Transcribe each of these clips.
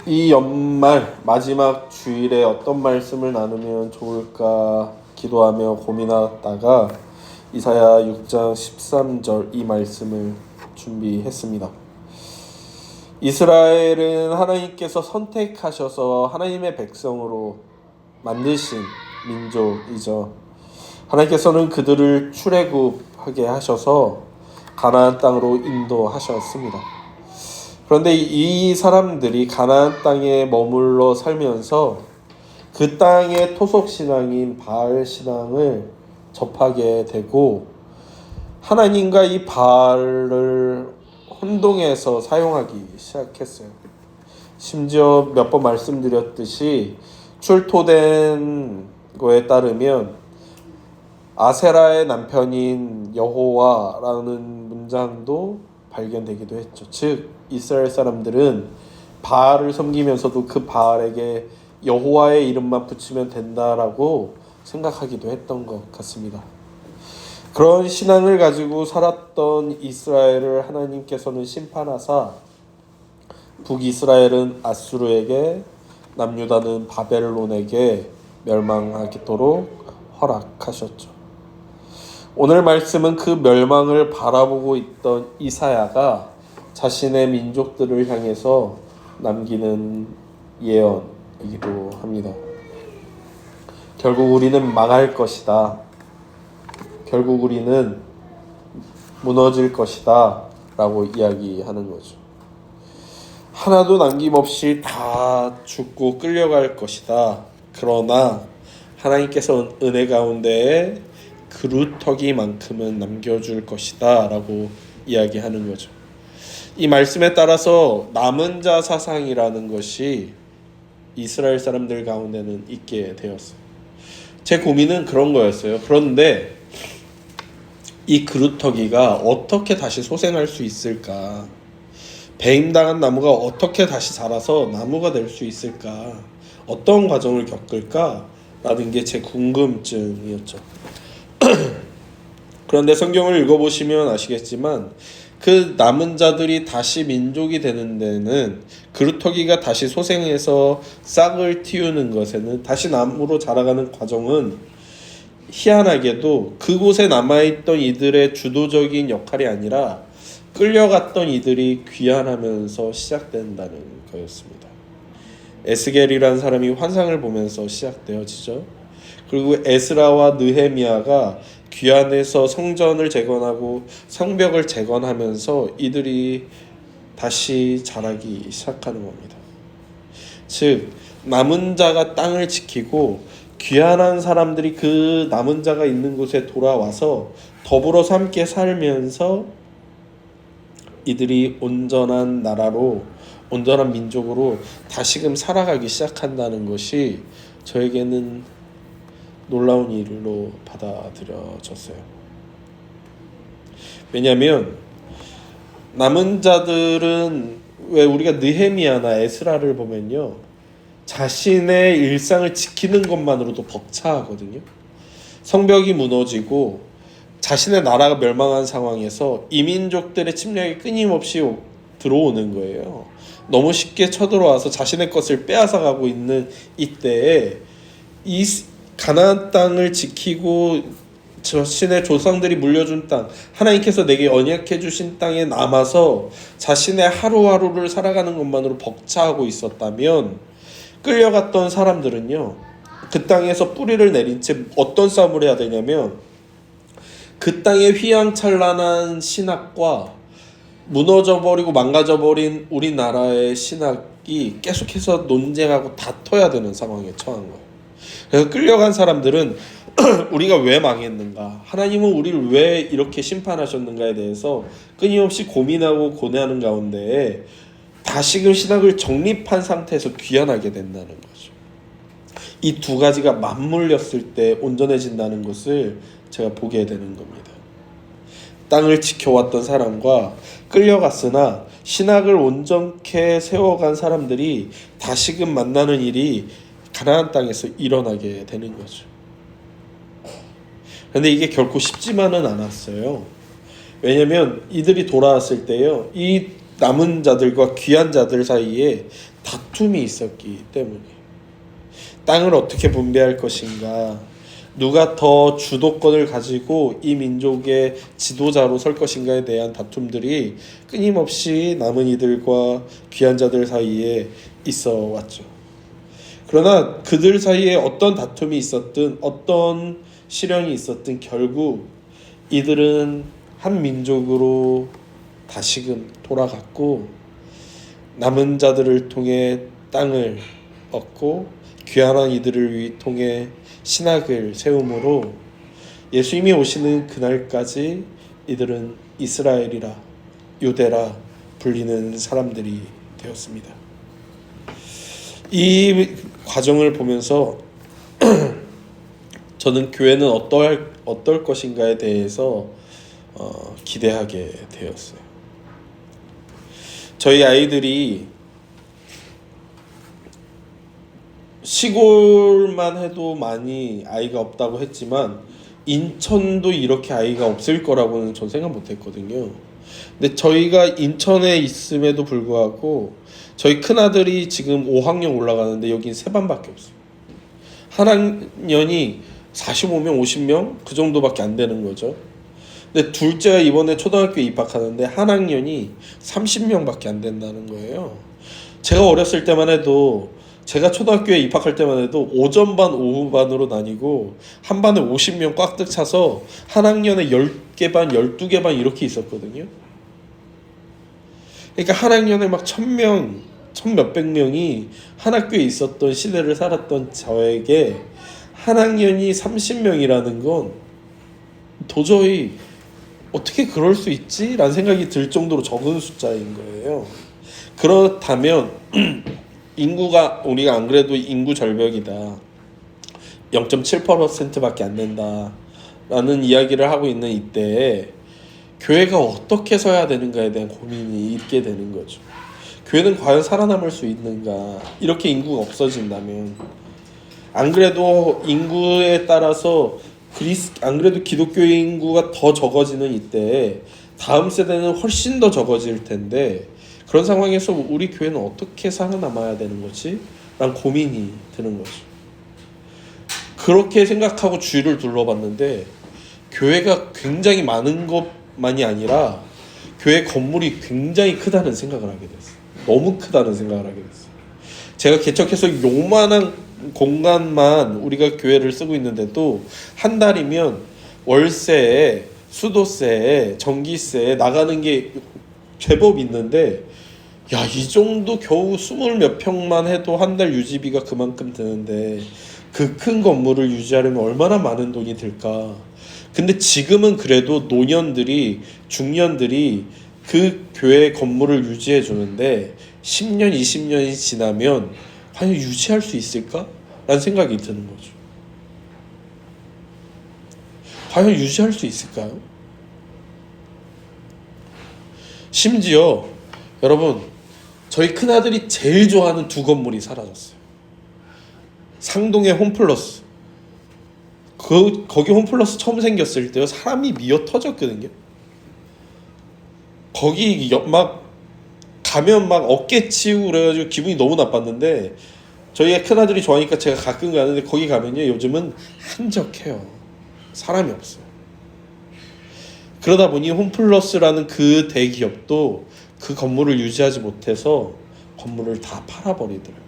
이 연말 마지막 주일에 어떤 말씀을 나누면 좋을까 기도하며 고민하다가 이사야 6장 13절 이 말씀을 준비했습니다. 이스라엘은 하나님께서 선택하셔서 하나님의 백성으로 만드신 민족이죠. 하나님께서는 그들을 출애굽하게 하셔서 가나안 땅으로 인도하셨습니다. 그런데 이 사람들이 가나안 땅에 머물러 살면서 그 땅의 토속 신앙인 바알 신앙을 접하게 되고 하나님과 이 바알을 혼동해서 사용하기 시작했어요. 심지어 몇 번 말씀드렸듯이 출토된 거에 따르면 아세라의 남편인 여호와라는 문장도 발견되기도 했죠. 즉 이스라엘 사람들은 바알을 섬기면서도 그 바알에게 여호와의 이름만 붙이면 된다라고 생각하기도 했던 것 같습니다. 그런 신앙을 가지고 살았던 이스라엘을 하나님께서는 심판하사 북이스라엘은 아수르에게, 남유다는 바벨론에게 멸망하도록 허락하셨죠. 오늘 말씀은 그 멸망을 바라보고 있던 이사야가 자신의 민족들을 향해서 남기는 예언이기도 합니다. 결국 우리는 망할 것이다. 결국 우리는 무너질 것이다 라고 이야기하는 거죠. 하나도 남김없이 다 죽고 끌려갈 것이다. 그러나 하나님께서 은혜 가운데에 그루터기만큼은 남겨줄 것이다 라고 이야기하는 거죠. 이 말씀에 따라서 남은 자 사상이라는 것이 이스라엘 사람들 가운데는 있게 되었어요. 제 고민은 그런 거였어요. 그런데 이 그루터기가 어떻게 다시 소생할 수 있을까? 배임당한 나무가 어떻게 다시 자라서 나무가 될 수 있을까? 어떤 과정을 겪을까? 라는 게 제 궁금증이었죠. 그런데 성경을 읽어보시면 아시겠지만 그 남은 자들이 다시 민족이 되는 데는 그루터기가 다시 소생해서 싹을 틔우는 것에는 다시 나무로 자라가는 과정은 희한하게도 그곳에 남아있던 이들의 주도적인 역할이 아니라 끌려갔던 이들이 귀환하면서 시작된다는 거였습니다. 에스겔이라는 사람이 환상을 보면서 시작되어지죠. 그리고 에스라와 느헤미야가 귀환해서 성전을 재건하고 성벽을 재건하면서 이들이 다시 자라기 시작하는 겁니다. 즉 남은 자가 땅을 지키고 귀환한 사람들이 그 남은 자가 있는 곳에 돌아와서 더불어서 함께 살면서 이들이 온전한 나라로, 온전한 민족으로 다시금 살아가기 시작한다는 것이 저에게는 놀라운 일로 받아들여졌어요. 왜냐하면 남은 자들은 왜 우리가 느헤미야나 에스라를 보면요, 자신의 일상을 지키는 것만으로도 벅차하거든요. 성벽이 무너지고 자신의 나라가 멸망한 상황에서 이민족들의 침략이 끊임없이 들어오는 거예요. 너무 쉽게 쳐들어와서 자신의 것을 빼앗아가고 있는 이때에 이 가나안 땅을 지키고 자신의 조상들이 물려준 땅, 하나님께서 내게 언약해 주신 땅에 남아서 자신의 하루하루를 살아가는 것만으로 벅차하고 있었다면 끌려갔던 사람들은요, 그 땅에서 뿌리를 내린 채 어떤 싸움을 해야 되냐면 그 땅의 휘황찬란한 신학과 무너져버리고 망가져버린 우리나라의 신학이 계속해서 논쟁하고 다퉈야 되는 상황에 처한 거예요. 그래서 끌려간 사람들은 우리가 왜 망했는가, 하나님은 우리를 왜 이렇게 심판하셨는가에 대해서 끊임없이 고민하고 고뇌하는 가운데 다시금 신학을 정립한 상태에서 귀환하게 된다는 거죠. 이 두 가지가 맞물렸을 때 온전해진다는 것을 제가 보게 되는 겁니다. 땅을 지켜왔던 사람과 끌려갔으나 신학을 온전케 세워간 사람들이 다시금 만나는 일이 가나안 땅에서 일어나게 되는 거죠. 그런데 이게 결코 쉽지만은 않았어요. 왜냐하면 이들이 돌아왔을 때요, 이 남은 자들과 귀한 자들 사이에 다툼이 있었기 때문이에요. 땅을 어떻게 분배할 것인가, 누가 더 주도권을 가지고 이 민족의 지도자로 설 것인가에 대한 다툼들이 끊임없이 남은 이들과 귀한 자들 사이에 있어 왔죠. 그러나 그들 사이에 어떤 다툼이 있었든 어떤 시련이 있었든 결국 이들은 한 민족으로 다시금 돌아갔고 남은 자들을 통해 땅을 얻고 귀환한 이들을 통해 신학을 세움으로 예수님이 오시는 그날까지 이들은 이스라엘이라 유대라 불리는 사람들이 되었습니다. 이 과정을 보면서 저는 교회는 어떨 것인가에 대해서 기대하게 되었어요. 저희 아이들이 시골만 해도 많이 아이가 없다고 했지만 인천도 이렇게 아이가 없을 거라고는 전 생각 못 했거든요. 근데 저희가 인천에 있음에도 불구하고 저희 큰아들이 지금 5학년 올라가는데 여긴 3반밖에 없어요. 한 학년이 45명, 50명 그 정도밖에 안 되는 거죠. 근데 둘째가 이번에 초등학교에 입학하는데 한 학년이 30명밖에 안 된다는 거예요. 제가 어렸을 때만 해도 제가 초등학교에 입학할 때만 해도 오전반, 오후반으로 나뉘고 한 반에 50명 꽉득 차서 한 학년에 10개 반, 12개 반 이렇게 있었거든요. 그러니까 한 학년에 막 1000명, 1000몇백 명이 한 학교에 있었던 시대를 살았던 저에게 한 학년이 30명이라는 건 도저히 어떻게 그럴 수 있지? 라는 생각이 들 정도로 적은 숫자인 거예요. 그렇다면 인구가 우리가 안 그래도 인구 절벽이다, 0.7%밖에 안 된다 라는 이야기를 하고 있는 이때에 교회가 어떻게 서야 되는가에 대한 고민이 있게 되는 거죠. 교회는 과연 살아남을 수 있는가? 이렇게 인구가 없어진다면, 안 그래도 인구에 따라서 안 그래도 기독교의 인구가 더 적어지는 이때에 다음 세대는 훨씬 더 적어질 텐데 그런 상황에서 우리 교회는 어떻게 살아남아야 되는 거지? 라는 고민이 드는 거죠. 그렇게 생각하고 주위를 둘러봤는데 교회가 굉장히 많은 것만이 아니라 교회 건물이 굉장히 크다는 생각을 하게 됐어요. 너무 크다는 생각을 하게 됐어요. 제가 개척해서 요만한 공간만 우리가 교회를 쓰고 있는데도 한 달이면 월세에, 수도세에, 전기세에 나가는 게 제법 있는데, 야, 이 정도 겨우 20몇 평만 해도 한 달 유지비가 그만큼 드는데 그 큰 건물을 유지하려면 얼마나 많은 돈이 들까. 근데 지금은 그래도 노년들이, 중년들이 그 교회 건물을 유지해 주는데 10년, 20년이 지나면 과연 유지할 수 있을까? 라는 생각이 드는 거죠. 과연 유지할 수 있을까요? 심지어 여러분, 저희 큰아들이 제일 좋아하는 2건물이 사라졌어요. 상동의 홈플러스. 거기 홈플러스 처음 생겼을 때요, 사람이 미어 터졌거든요. 거기 막 가면 막 어깨 치우고 그래가지고 기분이 너무 나빴는데, 저희 큰아들이 좋아하니까 제가 가끔 가는데 거기 가면요 요즘은 한적해요. 사람이 없어요. 그러다 보니 홈플러스라는 그 대기업도 그 건물을 유지하지 못해서 건물을 다 팔아버리더라고요.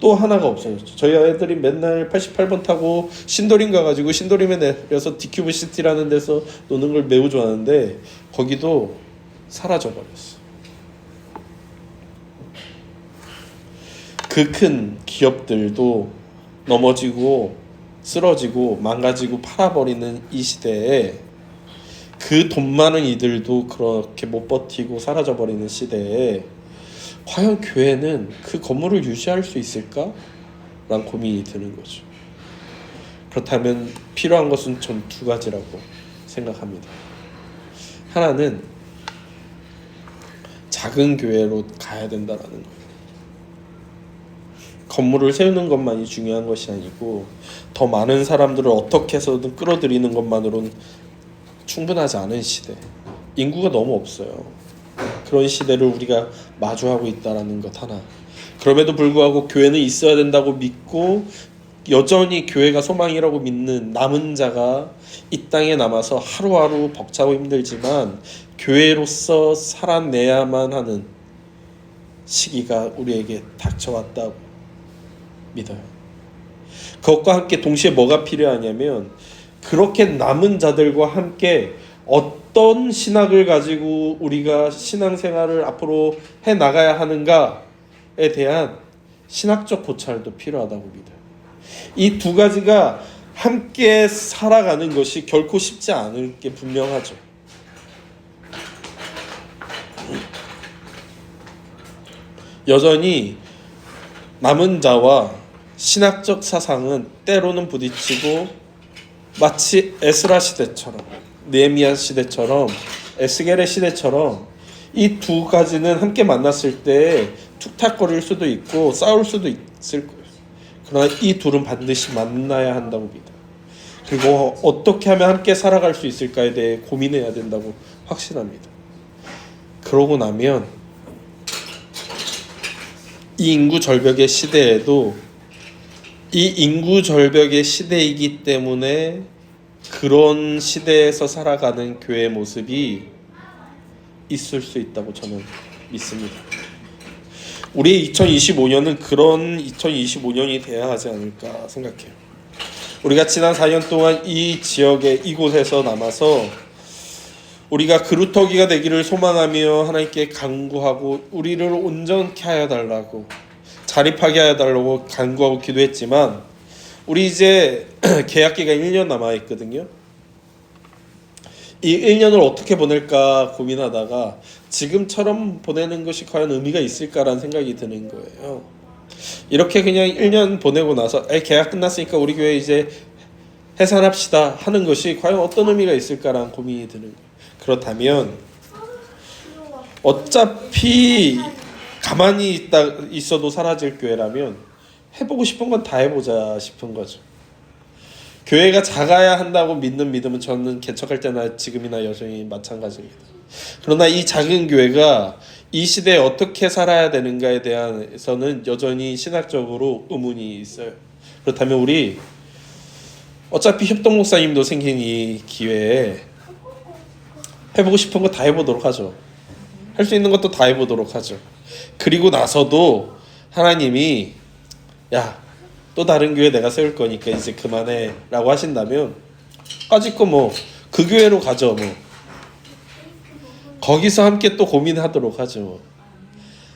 또 하나가 없어졌죠. 저희 아이들이 맨날 88번 타고 신도림 가가지고 신도림에 내려서 디큐브 시티라는 데서 노는 걸 매우 좋아하는데 거기도 사라져버렸어. 그 큰 기업들도 넘어지고 쓰러지고 망가지고 팔아버리는 이 시대에, 그 돈 많은 이들도 그렇게 못 버티고 사라져버리는 시대에 과연 교회는 그 건물을 유지할 수 있을까? 라는 고민이 드는 거죠. 그렇다면 필요한 것은 전 2가지라고 생각합니다. 하나는 작은 교회로 가야 된다라는 거예요. 건물을 세우는 것만이 중요한 것이 아니고 더 많은 사람들을 어떻게 해서든 끌어들이는 것만으로는 충분하지 않은 시대, 인구가 너무 없어요. 그런 시대를 우리가 마주하고 있다라는 것 하나. 그럼에도 불구하고 교회는 있어야 된다고 믿고 여전히 교회가 소망이라고 믿는 남은 자가 이 땅에 남아서 하루하루 벅차고 힘들지만 교회로서 살아내야만 하는 시기가 우리에게 닥쳐왔다고 믿어요. 그것과 함께 동시에 뭐가 필요하냐면 그렇게 남은 자들과 함께 어떤 신학을 가지고 우리가 신앙생활을 앞으로 해나가야 하는가에 대한 신학적 고찰도 필요하다고 믿어요. 이 두 가지가 함께 살아가는 것이 결코 쉽지 않을 게 분명하죠. 여전히 남은 자와 신학적 사상은 때로는 부딪히고 마치 에스라 시대처럼 느헤미야 시대처럼 에스겔의 시대처럼 이 두 가지는 함께 만났을 때 툭탁거릴 수도 있고 싸울 수도 있을 거예요. 그러나 이 둘은 반드시 만나야 한다고 믿어요. 그리고 어떻게 하면 함께 살아갈 수 있을까에 대해 고민해야 된다고 확신합니다. 그러고 나면 이 인구 절벽의 시대에도 이 인구 절벽의 시대이기 때문에 그런 시대에서 살아가는 교회의 모습이 있을 수 있다고 저는 믿습니다. 우리의 2025년은 그런 2025년이 돼야 하지 않을까 생각해요. 우리가 지난 4년 동안 이 지역에 이곳에서 남아서 우리가 그루터기가 되기를 소망하며 하나님께 간구하고 우리를 온전케 하여 달라고 자립하게 하여 달라고 간구하고 기도했지만 우리 이제 계약기가 1년 남아 있거든요. 이 1년을 어떻게 보낼까 고민하다가 지금처럼 보내는 것이 과연 의미가 있을까라는 생각이 드는 거예요. 이렇게 그냥 1년 보내고 나서 계약 끝났으니까 우리 교회 이제 해산합시다 하는 것이 과연 어떤 의미가 있을까라는 고민이 드는 거예요. 그렇다면 어차피 가만히 있어도 사라질 교회라면 해보고 싶은 건 다 해보자 싶은 거죠. 교회가 작아야 한다고 믿는 믿음은 저는 개척할 때나 지금이나 여전히 마찬가지입니다. 그러나 이 작은 교회가 이 시대에 어떻게 살아야 되는가에 대해서는 여전히 신학적으로 의문이 있어요. 그렇다면 우리 어차피 협동 목사님도 생긴 이 기회에 해보고 싶은 거 다 해보도록 하죠. 할 수 있는 것도 다 해보도록 하죠. 그리고 나서도 하나님이 또 다른 교회 내가 세울 거니까 이제 그만해 라고 하신다면 까짓 거 뭐 그 교회로 가죠. 뭐 거기서 함께 또 고민하도록 하죠.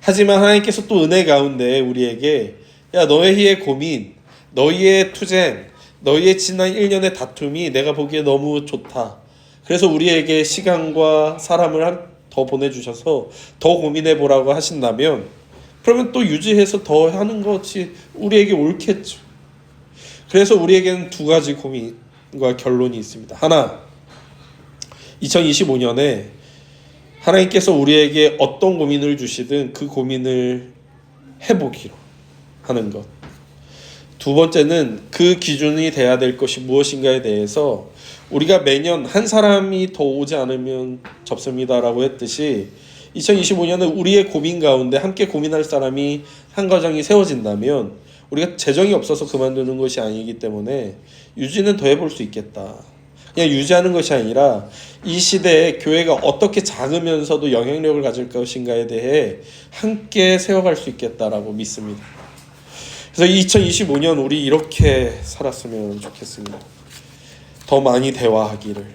하지만 하나님께서 또 은혜 가운데 우리에게 너희의 고민, 너희의 투쟁, 너희의 지난 1년의 다툼이 내가 보기에 너무 좋다. 그래서 우리에게 시간과 사람을 더 보내주셔서 더 고민해보라고 하신다면 그러면 또 유지해서 더 하는 것이 우리에게 옳겠죠. 그래서 우리에게는 두 가지 고민과 결론이 있습니다. 하나, 2025년에 하나님께서 우리에게 어떤 고민을 주시든 그 고민을 해보기로 하는 것. 두 번째는 그 기준이 돼야 될 것이 무엇인가에 대해서 우리가 매년 한 사람이 더 오지 않으면 접습니다라고 했듯이 2025년은 우리의 고민 가운데 함께 고민할 사람이 한 가정이 세워진다면 우리가 재정이 없어서 그만두는 것이 아니기 때문에 유지는 더 해볼 수 있겠다. 그냥 유지하는 것이 아니라 이 시대에 교회가 어떻게 작으면서도 영향력을 가질 것인가에 대해 함께 세워갈 수 있겠다라고 믿습니다. 그래서 2025년 우리 이렇게 살았으면 좋겠습니다. 더 많이 대화하기를,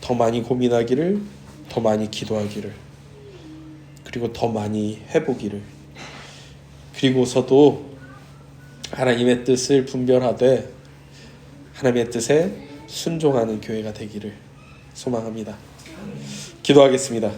더 많이 고민하기를, 더 많이 기도하기를, 그리고 더 많이 해보기를, 그리고서도 하나님의 뜻을 분별하되 하나님의 뜻에 순종하는 교회가 되기를 소망합니다. 기도하겠습니다.